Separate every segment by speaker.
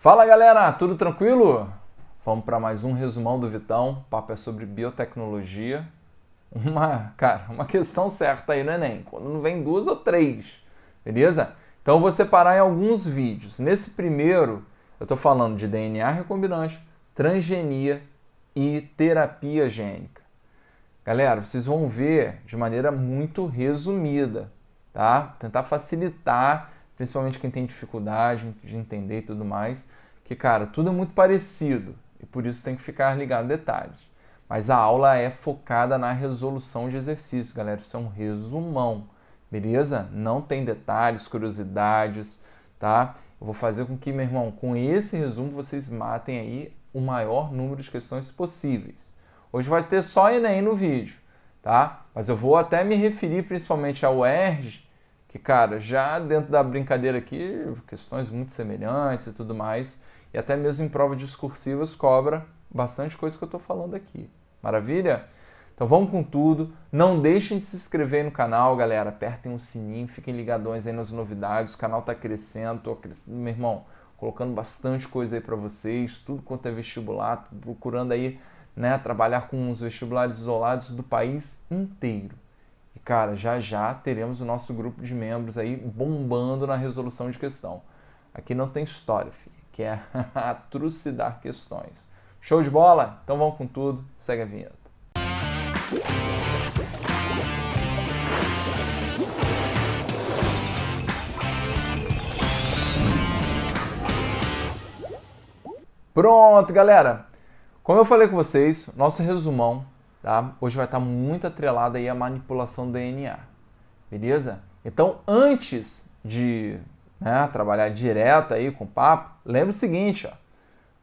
Speaker 1: Fala galera, tudo tranquilo? Vamos para mais um resumão do Vitão. O papo é sobre biotecnologia. Uma questão certa aí no Enem, quando não vem duas ou três, beleza? Então eu vou separar em alguns vídeos. Nesse primeiro, eu estou falando de DNA recombinante, transgenia e terapia gênica. Galera, vocês vão ver de maneira muito resumida, tá? Tentar facilitar, principalmente quem tem dificuldade de entender e tudo mais, que, cara, tudo é muito parecido e por isso tem que ficar ligado em detalhes. Mas a aula é focada na resolução de exercícios, galera. Isso é um resumão, beleza? Não tem detalhes, curiosidades, tá? Eu vou fazer com que, meu irmão, com esse resumo vocês matem aí o maior número de questões possíveis. Hoje vai ter só Enem no vídeo, tá? Mas eu vou até me referir principalmente ao UERJ, que, cara, já dentro da brincadeira aqui, questões muito semelhantes e tudo mais, e até mesmo em provas discursivas cobra bastante coisa que eu estou falando aqui. Maravilha? Então vamos com tudo. Não deixem de se inscrever no canal, galera. Apertem o sininho, fiquem ligadões aí nas novidades. O canal está crescendo, tô crescendo, meu irmão, colocando bastante coisa aí para vocês, tudo quanto é vestibular, procurando aí, né, trabalhar com os vestibulares isolados do país inteiro. E, cara, já já teremos o nosso grupo de membros aí bombando na resolução de questão. Aqui não tem história, filho, que é trucidar questões. Show de bola? Então vamos com tudo, segue a vinheta. Pronto, galera! Como eu falei com vocês, nosso resumão, tá? Hoje vai estar muito atrelado aí à manipulação do DNA, beleza? Então, antes de, né, trabalhar direto aí com o papo, lembra o seguinte, ó.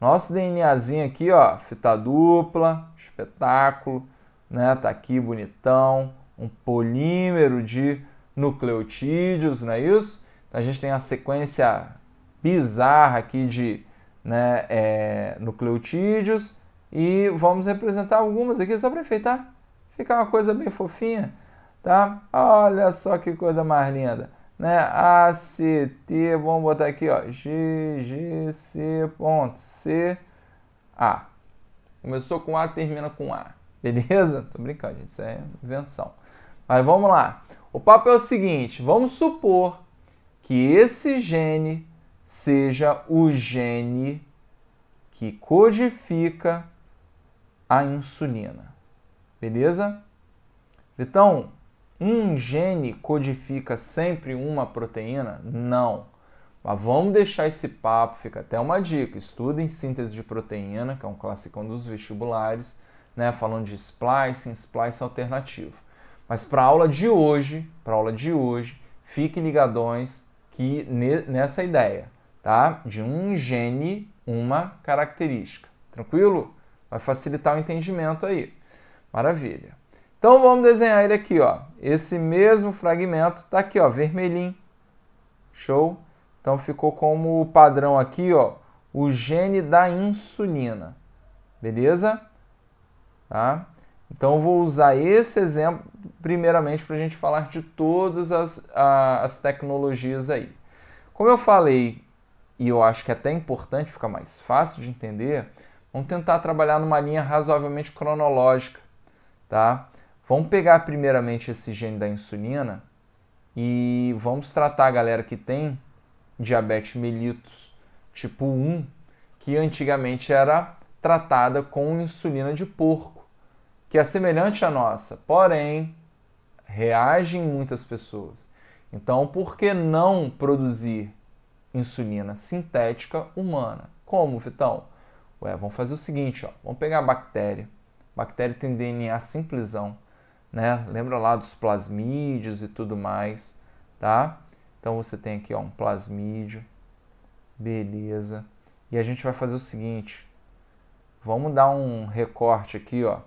Speaker 1: Nosso DNAzinho aqui, ó, fita dupla, espetáculo, né? Tá aqui bonitão, um polímero de nucleotídeos, não é isso? Então a gente tem a sequência bizarra aqui de, né, nucleotídeos e vamos representar algumas aqui só para enfeitar, ficar uma coisa bem fofinha, tá? Olha só que coisa mais linda, né? ACT, vamos botar aqui, ó, GGC.CA. Começou com A, termina com A. Beleza? Tô brincando, gente, isso é invenção. Mas vamos lá. O papo é o seguinte, vamos supor que esse gene seja o gene que codifica a insulina. Beleza? Então, um gene codifica sempre uma proteína? Não. Mas vamos deixar esse papo, fica até uma dica. Estudem síntese de proteína, que é um classicão dos vestibulares, né? Falando de splicing, splice alternativo. Mas para a aula de hoje, fiquem ligadões que nessa ideia, tá? De um gene, uma característica. Tranquilo? Vai facilitar o entendimento aí. Maravilha. Então vamos desenhar ele aqui, ó. Esse mesmo fragmento tá aqui, ó, vermelhinho. Show? Então ficou como padrão aqui, ó, o gene da insulina. Beleza? Tá? Então eu vou usar esse exemplo primeiramente para a gente falar de todas as tecnologias aí. Como eu falei, e eu acho que é até importante, ficar mais fácil de entender, vamos tentar trabalhar numa linha razoavelmente cronológica, tá? Vamos pegar primeiramente esse gene da insulina e vamos tratar a galera que tem diabetes mellitus tipo 1, que antigamente era tratada com insulina de porco, que é semelhante à nossa, porém reage em muitas pessoas. Então, por que não produzir insulina sintética humana? Como, Vitão? Ué, vamos fazer o seguinte, ó. Vamos pegar a bactéria. A bactéria tem DNA simplesão, né? Lembra lá dos plasmídios e tudo mais, tá? Então você tem aqui, ó, um plasmídio, beleza. E a gente vai fazer o seguinte, vamos dar um recorte aqui, ó.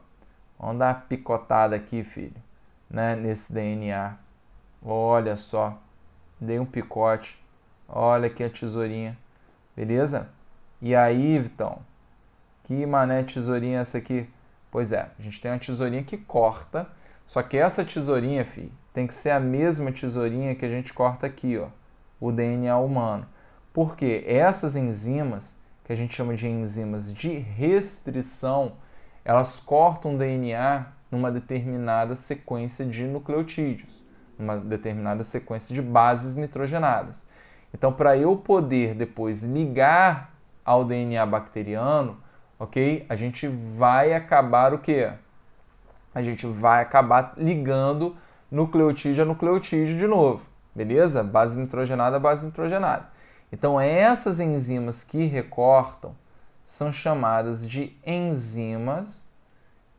Speaker 1: Vamos dar uma picotada aqui, filho, né? Nesse DNA. Olha só, dei um picote. Olha aqui a tesourinha, beleza? E aí, Vitão, que mané tesourinha é essa aqui? Pois é, a gente tem uma tesourinha que corta, só que essa tesourinha, filho, tem que ser a mesma tesourinha que a gente corta aqui, ó, o DNA humano. Porque essas enzimas, que a gente chama de enzimas de restrição, elas cortam o DNA numa determinada sequência de nucleotídeos, numa determinada sequência de bases nitrogenadas. Então, para eu poder depois ligar ao DNA bacteriano, ok? A gente vai acabar o quê? A gente vai acabar ligando nucleotídeo a nucleotídeo de novo, beleza? Base nitrogenada a base nitrogenada. Então, essas enzimas que recortam são chamadas de enzimas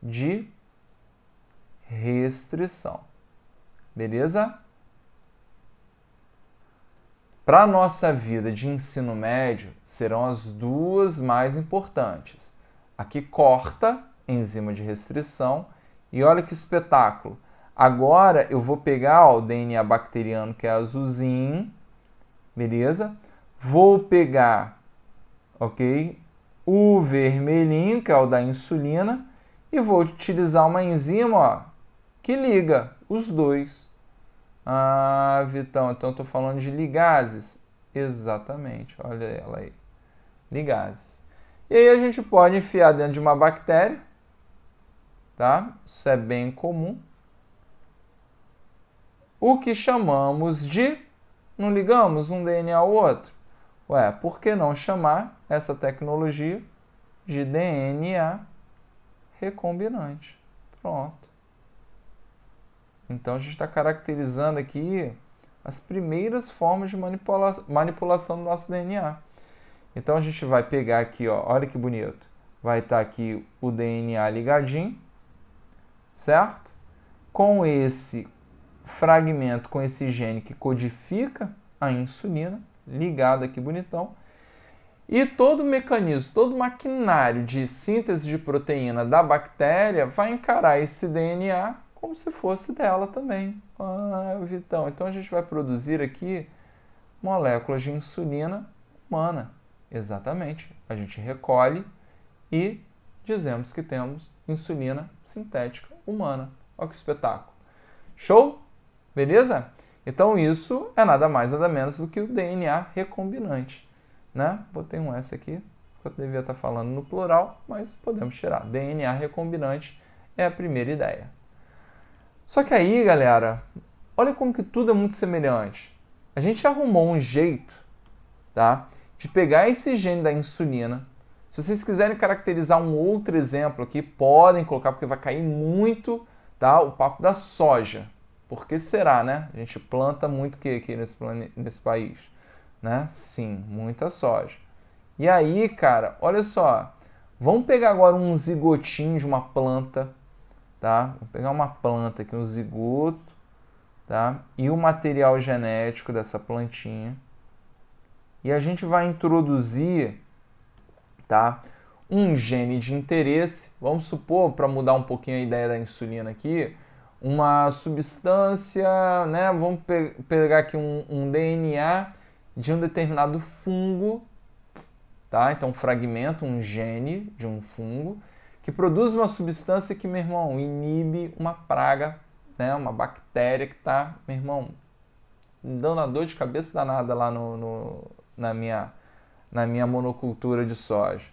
Speaker 1: de restrição, beleza? Para a nossa vida de ensino médio, serão as duas mais importantes. A que corta, enzima de restrição, e olha que espetáculo. Agora eu vou pegar o DNA bacteriano, que é azulzinho, beleza? Vou pegar, ok, o vermelhinho, que é o da insulina, e vou utilizar uma enzima, ó, que liga os dois. Ah, Vitão, então eu estou falando de ligases. Exatamente, olha ela aí. Ligases. E aí a gente pode enfiar dentro de uma bactéria, tá? Isso é bem comum. O que chamamos de... Não ligamos um DNA ao outro? Ué, por que não chamar essa tecnologia de DNA recombinante? Pronto. Então, a gente está caracterizando aqui as primeiras formas de manipulação do nosso DNA. Então, a gente vai pegar aqui, ó, olha que bonito. Vai estar aqui o DNA ligadinho, certo? Com esse fragmento, com esse gene que codifica a insulina, ligado aqui bonitão. E todo o mecanismo, todo o maquinário de síntese de proteína da bactéria vai encarar esse DNA como se fosse dela também. Ah, Vitão, então a gente vai produzir aqui moléculas de insulina humana. Exatamente. A gente recolhe e dizemos que temos insulina sintética humana. Olha que espetáculo. Show? Beleza? Então isso é nada mais nada menos do que o DNA recombinante, né? Botei um S aqui, eu devia estar falando no plural, mas podemos tirar. DNA recombinante é a primeira ideia. Só que aí, galera, olha como que tudo é muito semelhante. A gente arrumou um jeito, tá, de pegar esse gene da insulina. Se vocês quiserem caracterizar um outro exemplo aqui, podem colocar, porque vai cair muito, tá, o papo da soja. Por que será, né? A gente planta muito o que aqui nesse país? Né? Sim, muita soja. E aí, cara, olha só. Vamos pegar agora um zigotinho de uma planta, tá? Vou pegar uma planta aqui, um zigoto, tá? E o material genético dessa plantinha. E a gente vai introduzir, tá, um gene de interesse. Vamos supor, para mudar um pouquinho a ideia da insulina aqui, uma substância, né? Vamos pegar aqui um DNA de um determinado fungo, tá? Então, um fragmento, um gene de um fungo, que produz uma substância que, meu irmão, inibe uma praga, né? Uma bactéria que está, meu irmão, dando a dor de cabeça danada lá na minha monocultura de soja,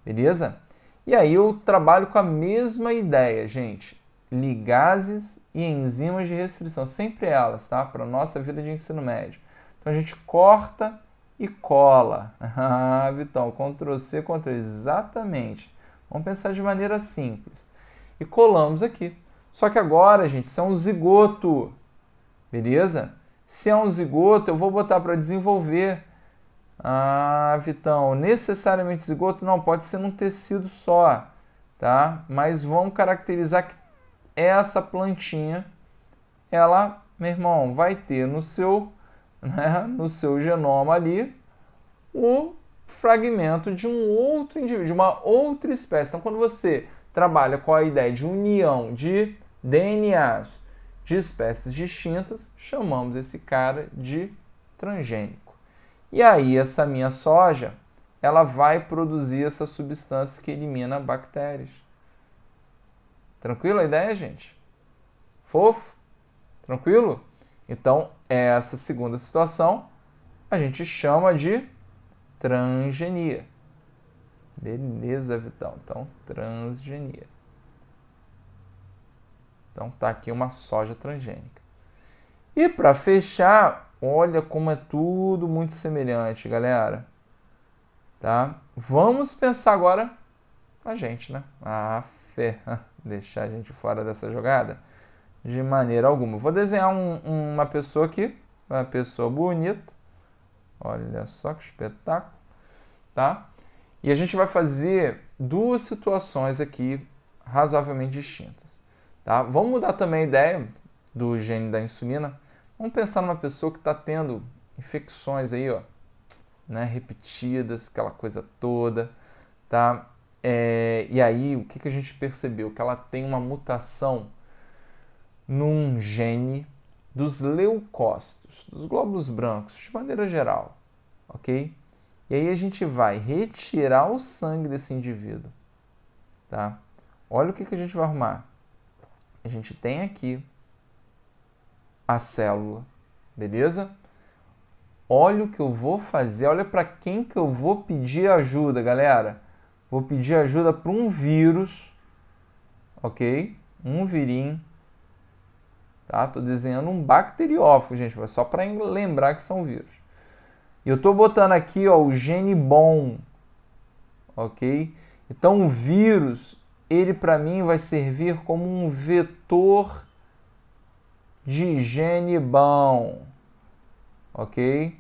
Speaker 1: beleza? E aí eu trabalho com a mesma ideia, gente. Ligases e enzimas de restrição, sempre elas, tá? Para a nossa vida de ensino médio. Então a gente corta e cola. Ah, Vitão, Ctrl+C, Ctrl+V, exatamente. Vamos pensar de maneira simples. E colamos aqui. Só que agora, gente, isso é um zigoto, beleza? Se é um zigoto, eu vou botar para desenvolver. Ah, Vitão, necessariamente zigoto não pode ser num tecido só, tá? Mas vamos caracterizar que essa plantinha, ela, meu irmão, vai ter no seu, né, no seu genoma ali o fragmento de um outro indivíduo, de uma outra espécie. Então, quando você trabalha com a ideia de união de DNAs de espécies distintas, chamamos esse cara de transgênico. E aí, essa minha soja, ela vai produzir essa substância que elimina bactérias. Tranquilo a ideia, gente? Fofo? Tranquilo? Então, essa segunda situação a gente chama de transgenia. Beleza, Vitão. Então, transgenia. Então, tá aqui uma soja transgênica. E para fechar, olha como é tudo muito semelhante, galera. Tá? Vamos pensar agora na gente, né? Ah, deixar a gente fora dessa jogada? De maneira alguma. Vou desenhar uma pessoa aqui, uma pessoa bonita. Olha só que espetáculo, tá? E a gente vai fazer duas situações aqui razoavelmente distintas, tá? Vamos mudar também a ideia do gene da insulina. Vamos pensar numa pessoa que está tendo infecções aí, ó, né, repetidas, aquela coisa toda, tá? E aí, o que a gente percebeu? Que ela tem uma mutação num gene dos leucócitos, dos glóbulos brancos, de maneira geral, ok? E aí a gente vai retirar o sangue desse indivíduo, tá? Olha o que a gente vai arrumar. A gente tem aqui a célula, beleza? Olha o que eu vou fazer, olha para quem que eu vou pedir ajuda, galera. Vou pedir ajuda para um vírus, ok? Um virim, tá? Tô desenhando um bacteriófago, gente, mas só para lembrar que são vírus. E eu estou botando aqui, ó, o gene bom, ok? Então o vírus, ele para mim vai servir como um vetor de gene bom, ok?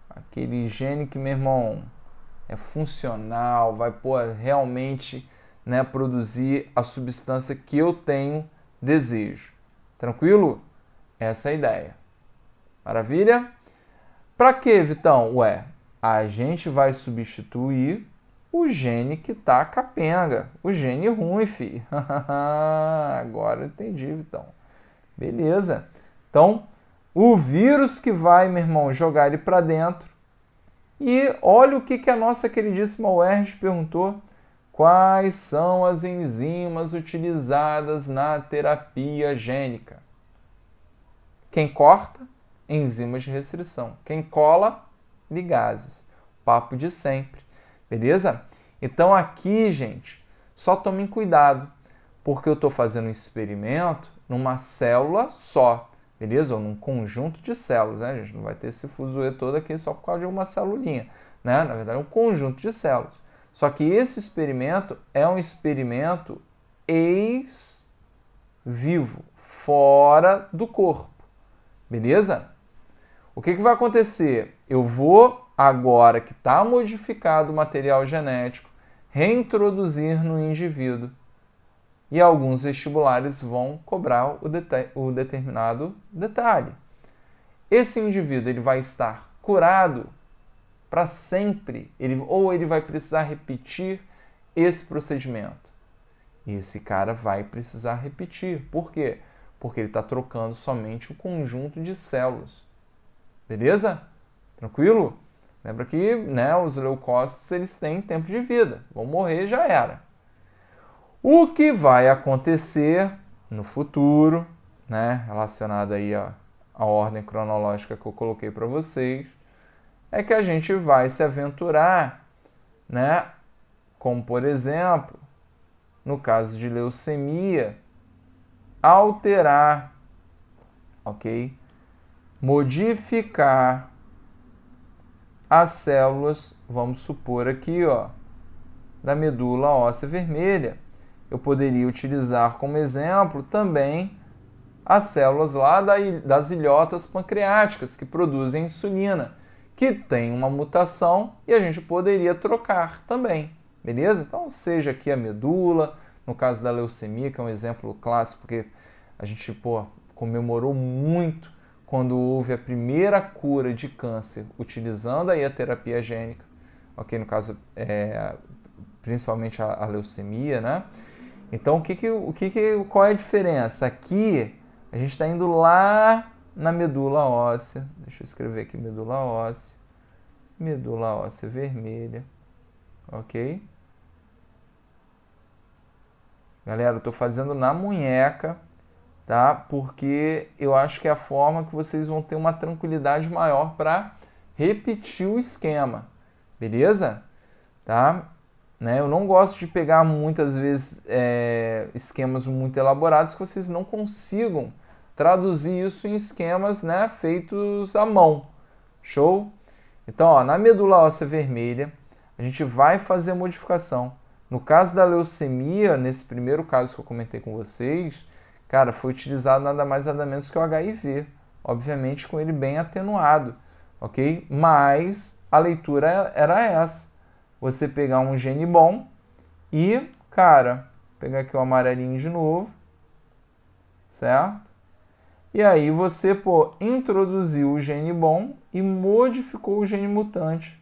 Speaker 1: Aquele gene que, meu irmão, é funcional, vai realmente, né, produzir a substância que eu tenho desejo. Tranquilo? Essa é a ideia. Maravilha? Para quê, Vitão? Ué, a gente vai substituir o gene que tá capenga, o gene ruim, fi. Agora eu entendi, Vitão. Beleza. Então, o vírus que vai, meu irmão, jogar ele para dentro. E olha o que a nossa queridíssima UERJ perguntou. Quais são as enzimas utilizadas na terapia gênica? Quem corta? Enzimas de restrição. Quem cola? Ligases. Papo de sempre. Beleza? Então aqui, gente, só tomem cuidado, porque eu estou fazendo um experimento numa célula só, beleza? Ou num conjunto de células, né? A gente não vai ter esse fuzuê todo aqui só por causa de uma celulinha, né? Na verdade, é um conjunto de células. Só que esse experimento é um experimento ex-vivo, fora do corpo, beleza? O que vai acontecer? Eu vou, agora que está modificado o material genético, reintroduzir no indivíduo. E alguns vestibulares vão cobrar o determinado detalhe. Esse indivíduo ele vai estar curado para sempre, ou ele vai precisar repetir esse procedimento. E esse cara vai precisar repetir. Por quê? Porque ele está trocando somente o conjunto de células. Beleza? Tranquilo? Lembra que, né, os leucócitos eles têm tempo de vida. Vão morrer, já era. O que vai acontecer no futuro, né, relacionado aí à ordem cronológica que eu coloquei para vocês, é que a gente vai se aventurar, né, como por exemplo, no caso de leucemia, alterar, ok? Modificar as células, vamos supor aqui, ó, da medula óssea vermelha. Eu poderia utilizar como exemplo também as células lá das ilhotas pancreáticas que produzem insulina, que tem uma mutação e a gente poderia trocar também, beleza? Então, seja aqui a medula, no caso da leucemia, que é um exemplo clássico, porque a gente, comemorou muito quando houve a primeira cura de câncer utilizando aí a terapia gênica, ok? No caso, principalmente a leucemia, né? Então, qual é a diferença? Aqui, a gente está indo lá na medula óssea. Deixa eu escrever aqui medula óssea vermelha, ok? Galera, eu estou fazendo na munheca, tá? Porque eu acho que é a forma que vocês vão ter uma tranquilidade maior para repetir o esquema, beleza? tá? Né? Eu não gosto de pegar muitas vezes esquemas muito elaborados que vocês não consigam traduzir isso em esquemas, né, feitos à mão. Show? Então, ó, na medula óssea vermelha, a gente vai fazer a modificação. No caso da leucemia, nesse primeiro caso que eu comentei com vocês, cara, foi utilizado nada mais nada menos que o HIV, obviamente com ele bem atenuado, ok? Mas a leitura era essa. Você pegar um gene bom e, cara, pegar aqui o amarelinho de novo, certo? E aí você, pô, introduziu o gene bom e modificou o gene mutante,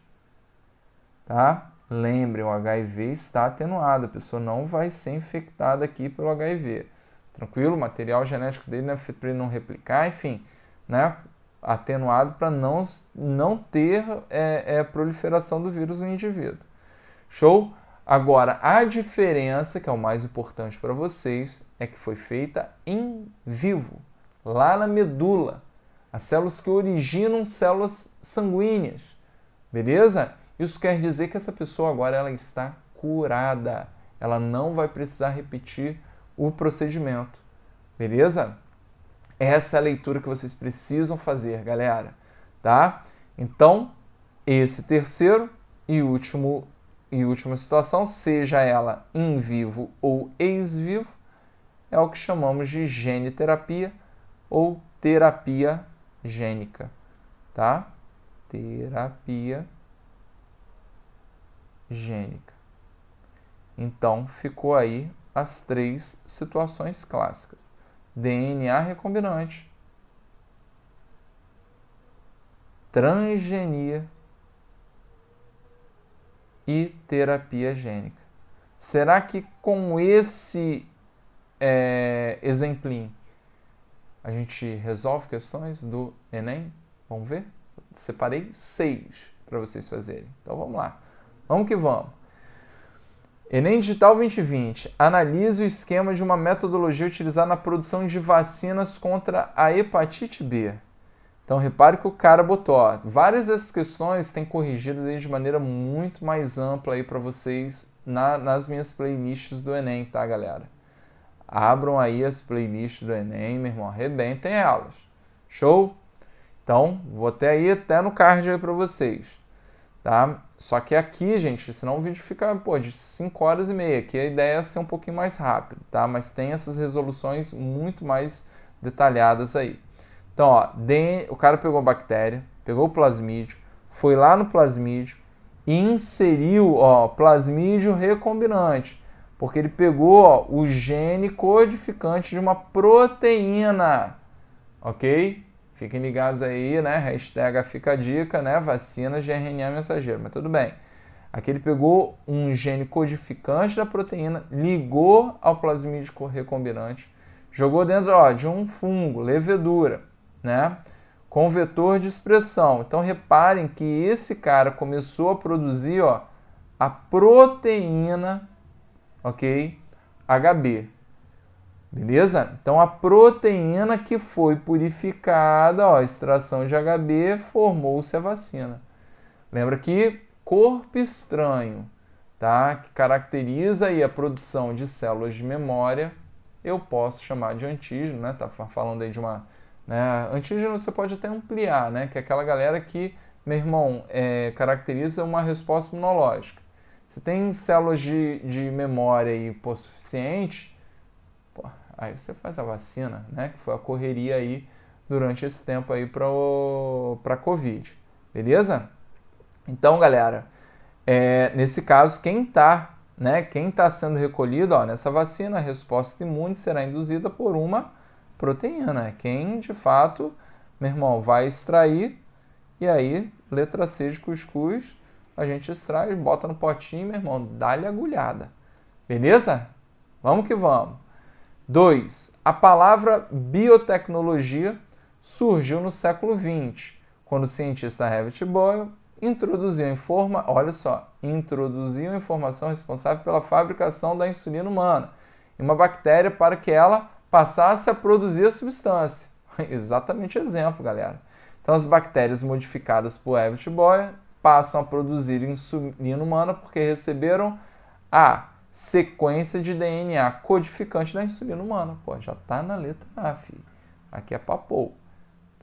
Speaker 1: tá? Lembrem, o HIV está atenuado, a pessoa não vai ser infectada aqui pelo HIV. Tranquilo? O material genético dele não é feito para ele não replicar, enfim, né? Atenuado para não ter proliferação do vírus no indivíduo. Show? Agora, a diferença, que é o mais importante para vocês, é que foi feita em vivo, lá na medula. As células que originam células sanguíneas. Beleza? Isso quer dizer que essa pessoa agora ela está curada. Ela não vai precisar repetir o procedimento. Beleza? Essa é a leitura que vocês precisam fazer, galera. Tá? Então, esse terceiro e última situação, seja ela in vivo ou ex vivo, é o que chamamos de geniterapia ou terapia gênica, tá? Terapia gênica. Então, ficou aí as 3 situações clássicas. DNA recombinante, transgenia e terapia gênica. Será que com esse exemplinho a gente resolve questões do Enem? Vamos ver? Separei 6 para vocês fazerem. Então vamos lá. Vamos que vamos. Enem Digital 2020. Analise o esquema de uma metodologia utilizada na produção de vacinas contra a hepatite B. Então repare que o cara botou, ó, várias dessas questões tem corrigidas aí de maneira muito mais ampla aí para vocês nas minhas playlists do Enem, tá, galera? Abram aí as playlists do Enem, meu irmão, arrebentem elas. Show? Então, vou até aí até no card aí para vocês, tá? Só que aqui, gente, senão o vídeo fica, pô, de 5 horas e meia. Aqui a ideia é ser um pouquinho mais rápido, tá? Mas tem essas resoluções muito mais detalhadas aí. Então, ó, o cara pegou a bactéria, pegou o plasmídio, foi lá no plasmídio e inseriu, ó, plasmídio recombinante, porque ele pegou, ó, o gene codificante de uma proteína, ok? Fiquem ligados aí, né? Hashtag fica a dica, né? Vacinas de RNA mensageiro, mas tudo bem. Aqui ele pegou um gene codificante da proteína, ligou ao plasmídio recombinante, jogou dentro, ó, de um fungo, levedura, né? Com vetor de expressão. Então reparem que esse cara começou a produzir, ó, a proteína, ok? HB. Beleza? Então a proteína que foi purificada, ó, extração de HB, formou-se a vacina. Lembra que corpo estranho, tá? Que caracteriza aí a produção de células de memória, eu posso chamar de antígeno, né? Tá falando aí de uma, né? Antígeno você pode até ampliar, né? Que é aquela galera que, meu irmão, caracteriza uma resposta imunológica. Você tem células de memória aí, pô, suficiente, pô, aí você faz a vacina, né? Que foi a correria aí durante esse tempo aí para Covid, beleza? Então, galera, nesse caso, quem tá sendo recolhido, ó, nessa vacina, a resposta imune será induzida por uma proteína. Quem, de fato, meu irmão, vai extrair, e aí, letra C de cuscuz, a gente extrai, bota no potinho, meu irmão, dá-lhe agulhada. Beleza? Vamos que vamos. 2. A palavra biotecnologia surgiu no século XX, quando o cientista Herbert Boyle introduziu a informação responsável pela fabricação da insulina humana em uma bactéria para que ela passasse a produzir a substância. Exatamente exemplo, galera. Então, as bactérias modificadas por Herbert Boyle passam a produzir insulina humana porque receberam a sequência de DNA codificante da insulina humana. Pô, já está na letra A, filho. Aqui é papou.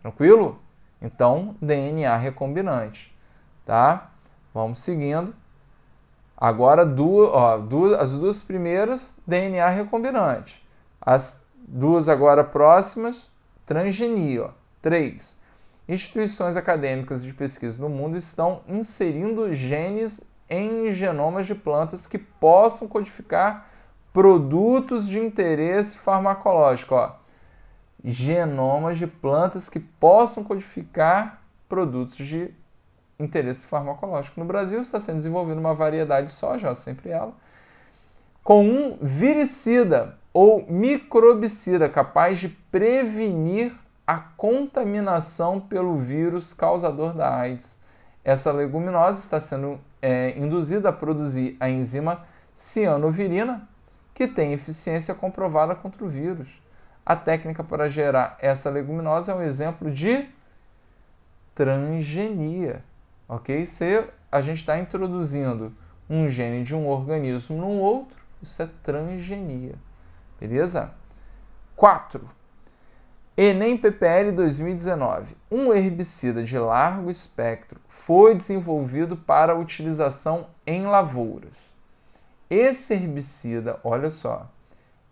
Speaker 1: Tranquilo? Então, DNA recombinante. Tá? Vamos seguindo. Agora, as duas primeiras, DNA recombinante. As duas agora próximas, transgenia. 3. Instituições acadêmicas de pesquisa no mundo estão inserindo genes em genomas de plantas que possam codificar produtos de interesse farmacológico. Ó. Genomas de plantas que possam codificar produtos de interesse farmacológico. No Brasil está sendo desenvolvida uma variedade de soja, sempre ela, com um viricida ou microbicida capaz de prevenir a contaminação pelo vírus causador da AIDS. Essa leguminosa está sendo induzida a produzir a enzima cianovirina, que tem eficiência comprovada contra o vírus. A técnica para gerar essa leguminosa é um exemplo de transgenia. Ok? Se a gente está introduzindo um gene de um organismo num outro, isso é transgenia. Beleza? 4. Enem PPL 2019. Um herbicida de largo espectro foi desenvolvido para utilização em lavouras. Esse herbicida, olha só,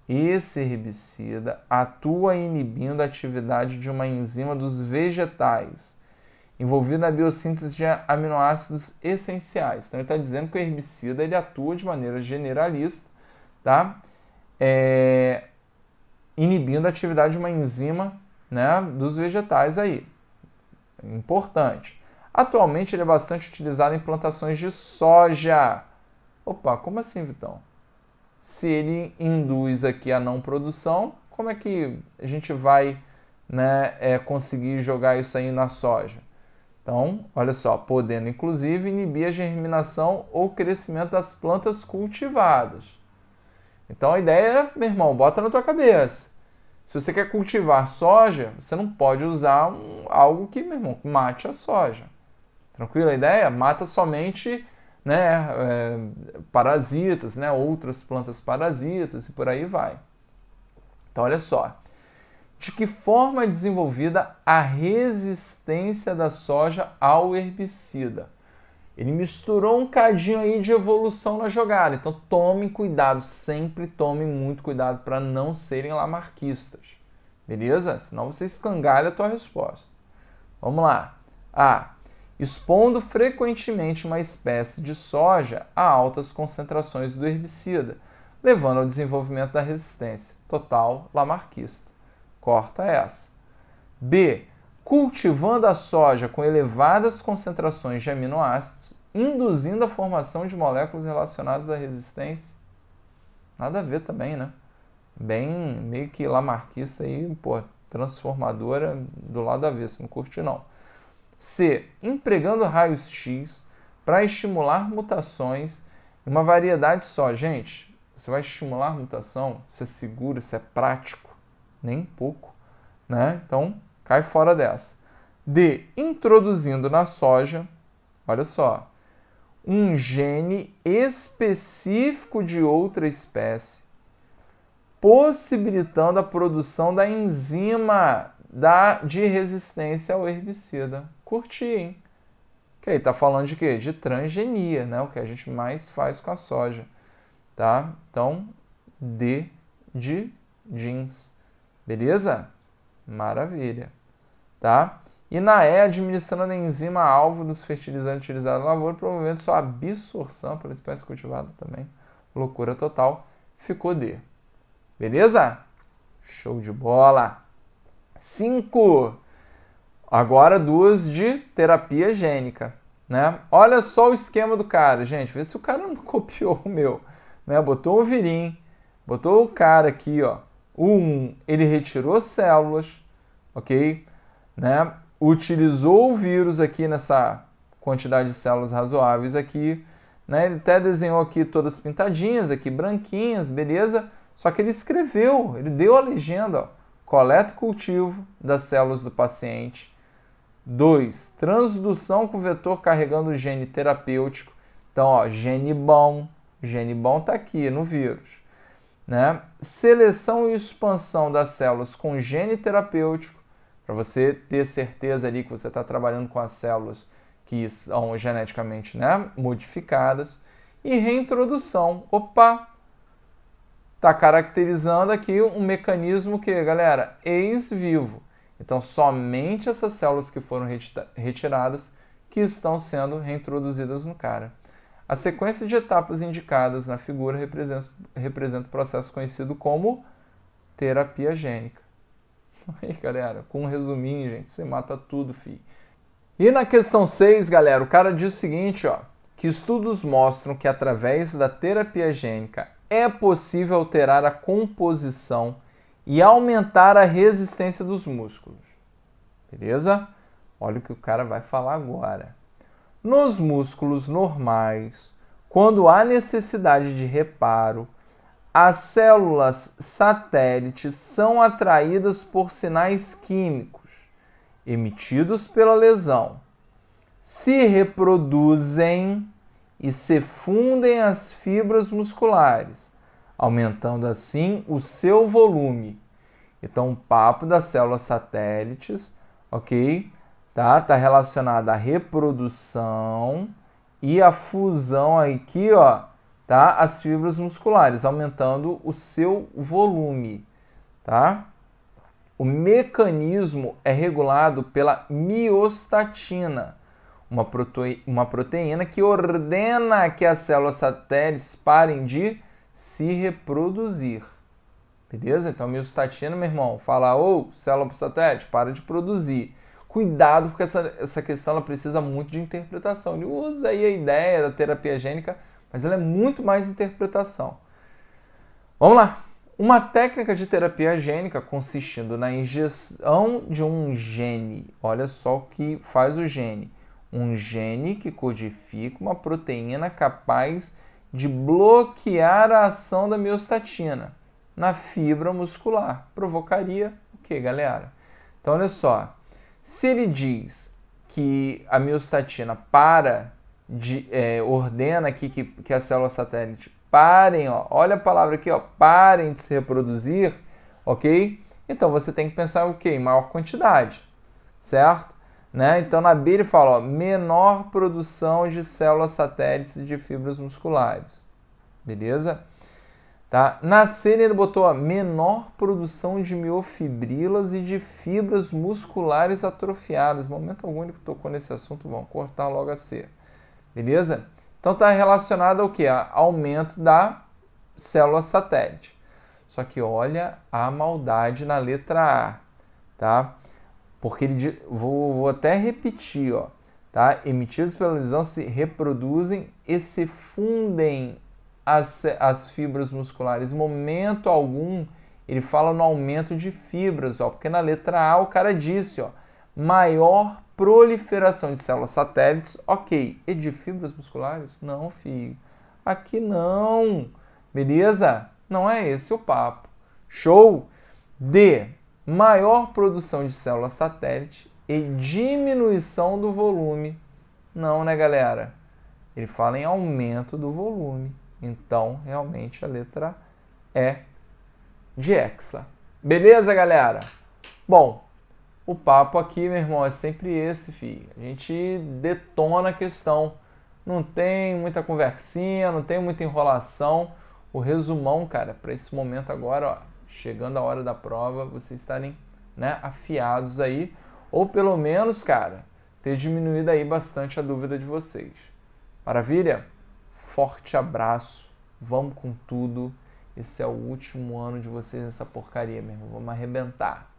Speaker 1: esse herbicida atua inibindo a atividade de uma enzima dos vegetais, envolvido na biossíntese de aminoácidos essenciais. Então, ele está dizendo que o herbicida ele atua de maneira generalista, tá? Inibindo a atividade de uma enzima, né, dos vegetais aí. Importante. Atualmente, ele é bastante utilizado em plantações de soja. Opa, como assim, Vitão? Se ele induz aqui a não produção, como é que a gente vai, né, conseguir jogar isso aí na soja? Então, olha só, podendo inclusive inibir a germinação ou crescimento das plantas cultivadas. Então a ideia é, meu irmão, bota na tua cabeça. Se você quer cultivar soja, você não pode usar algo que, meu irmão, mate a soja. Tranquilo a ideia? Mata somente, né, parasitas, né, outras plantas parasitas e por aí vai. Então olha só. De que forma é desenvolvida a resistência da soja ao herbicida? Ele misturou um cadinho aí de evolução na jogada. Então tomem cuidado, sempre tomem muito cuidado para não serem lamarquistas. Beleza? Senão você escangalha a tua resposta. Vamos lá. A. Expondo frequentemente uma espécie de soja a altas concentrações do herbicida, levando ao desenvolvimento da resistência. Total lamarquista. Corta essa. B. Cultivando a soja com elevadas concentrações de aminoácidos, induzindo a formação de moléculas relacionadas à resistência. Nada a ver também, né? Bem, meio que lamarquista aí, pô, transformadora do lado avesso, não curte não. C. Empregando raios X para estimular mutações em uma variedade de soja. Gente, você vai estimular mutação, isso é seguro, isso é prático. Nem pouco, né? Então, cai fora dessa. D. Introduzindo na soja, olha só, um gene específico de outra espécie, possibilitando a produção da enzima de resistência ao herbicida. Curti, hein? Que aí tá falando de quê? De transgenia, né? O que a gente mais faz com a soja, tá? Então, D de jeans. Beleza? Maravilha. Tá? E na E, administrando a enzima alvo dos fertilizantes utilizados na lavoura, promovendo sua absorção pela espécie cultivada também. Loucura total. Ficou D. Beleza? Show de bola. 5. Agora duas de terapia gênica. Né? Olha só o esquema do cara, gente. Vê se o cara não copiou o meu. Né? Botou o virim. Botou o cara aqui, ó. O 1, ele retirou células, ok? Né? Utilizou o vírus aqui nessa quantidade de células razoáveis aqui, né? Ele até desenhou aqui todas pintadinhas, aqui branquinhas, beleza? Só que ele escreveu, ele deu a legenda, ó, coleta e cultivo das células do paciente, 2. Transdução com vetor carregando o gene terapêutico. Então, ó, gene bom está aqui no vírus. Né? Seleção e expansão das células com gene terapêutico, para você ter certeza ali que você está trabalhando com as células que são geneticamente, né, modificadas. E reintrodução. Opa! Está caracterizando aqui um mecanismo que, galera, ex-vivo. Então, somente essas células que foram retiradas que estão sendo reintroduzidas no cara. A sequência de etapas indicadas na figura representa o processo conhecido como terapia gênica. Aí, galera, com um resuminho, gente, você mata tudo, filho. E na questão 6, galera, o cara diz o seguinte, ó, que estudos mostram que através da terapia gênica é possível alterar a composição e aumentar a resistência dos músculos. Beleza? Olha o que o cara vai falar agora. Nos músculos normais, quando há necessidade de reparo, as células satélites são atraídas por sinais químicos emitidos pela lesão, se reproduzem e se fundem as fibras musculares, aumentando assim o seu volume. Então, o papo das células satélites, ok? Tá relacionado à reprodução e à fusão aqui, ó, tá? As fibras musculares, aumentando o seu volume, tá? O mecanismo é regulado pela miostatina, uma proteína que ordena que as células satélites parem de se reproduzir. Beleza? Então, a miostatina, meu irmão, fala, ô, célula satélite, para de produzir. Cuidado, porque essa questão ela precisa muito de interpretação. Ele usa aí a ideia da terapia gênica, mas ela é muito mais interpretação. Vamos lá. Uma técnica de terapia gênica consistindo na injeção de um gene. Olha só o que faz o gene. Um gene que codifica uma proteína capaz de bloquear a ação da miostatina na fibra muscular. Provocaria o que, galera? Então, olha só. Se ele diz que a miostatina ordena aqui que as células satélite parem, ó, olha a palavra aqui, ó, parem de se reproduzir, ok? Então você tem que pensar o quê? Em maior quantidade, certo? Né? Então na B ele fala, ó, menor produção de células satélites e de fibras musculares, beleza? Tá? Na C ele botou a menor produção de miofibrilas e de fibras musculares atrofiadas. Momento algum ele tocou nesse assunto, vamos cortar logo a C. Beleza? Então está relacionado ao que? Aumento da célula satélite. Só que olha a maldade na letra A. Tá? Porque ele vou até repetir, ó. Tá? Emitidos pela lesão se reproduzem e se fundem as fibras musculares. Em momento algum, ele fala no aumento de fibras, ó, porque na letra A o cara disse, ó, maior proliferação de células satélites, ok. E de fibras musculares? Não, filho. Aqui não. Beleza? Não é esse o papo. Show? D. Maior produção de células satélite e diminuição do volume. Não, né, galera? Ele fala em aumento do volume. Então, realmente, a letra é de hexa. Beleza, galera? Bom, o papo aqui, meu irmão, é sempre esse, filho. A gente detona a questão. Não tem muita conversinha, não tem muita enrolação. O resumão, cara, para esse momento agora, ó, chegando a hora da prova, vocês estarem, né, afiados aí. Ou pelo menos, cara, ter diminuído aí bastante a dúvida de vocês. Maravilha? Forte abraço, vamos com tudo. Esse é o último ano de vocês nessa porcaria, meu irmão. Vamos arrebentar.